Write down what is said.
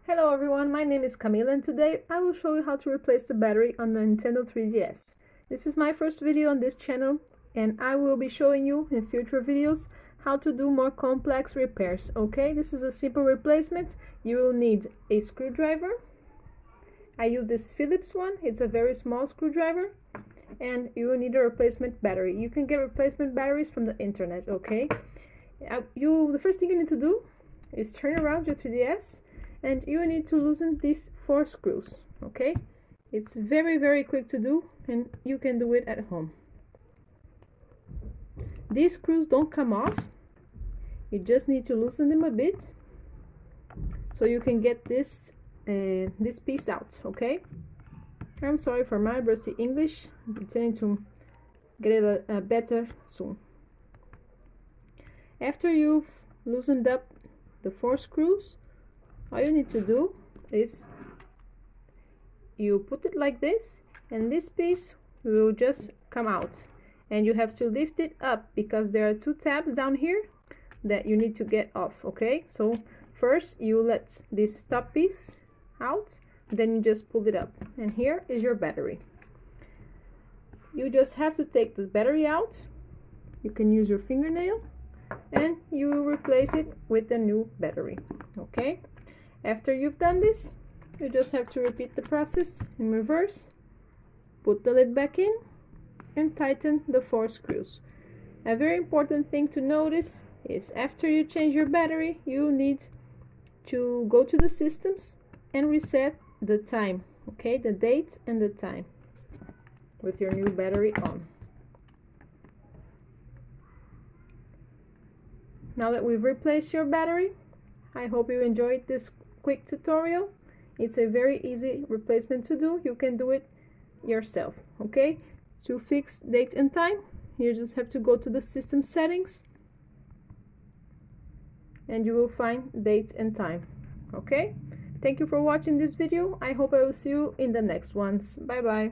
Hello everyone, my name is Camila and today I will show you how to replace the battery on the Nintendo 3DS. This is my first video on this channel and I will be showing you in future videos how to do more complex repairs, okay? This is a simple replacement. You will need a screwdriver. I use this Phillips one, it's a very small screwdriver, and you will need a replacement battery. You can get replacement batteries from the internet, okay? The first thing you need to do is turn around your 3DS and you need to loosen these 4 screws, okay? It's very quick to do and you can do it at home. These screws don't come off. You just need to loosen them a bit so you can get this piece out, okay? I'm sorry for my rusty English. I'm pretending to get it better soon. After you've loosened up the 4 screws, all you need to do is you put it like this and this piece will just come out, and you have to lift it up because there are 2 tabs down here that you need to get off, okay? So first you let this top piece out, then you just pull it up, and here is your battery. You just have to take this battery out. You can use your fingernail and you will replace it with a new battery, okay? After you've done this, you just have to repeat the process in reverse. Put the lid back in and tighten the 4 screws. A very important thing to notice is after you change your battery, you need to go to the systems and reset the time, okay? The date and the time with your new battery on. Now that we've replaced your battery, I hope you enjoyed this quick tutorial. It's a very easy replacement to do. You can do it yourself, okay? To fix date and time, you just have to go to the system settings and you will find date and time, okay? Thank you for watching this video. I hope I will see you in the next ones. Bye bye.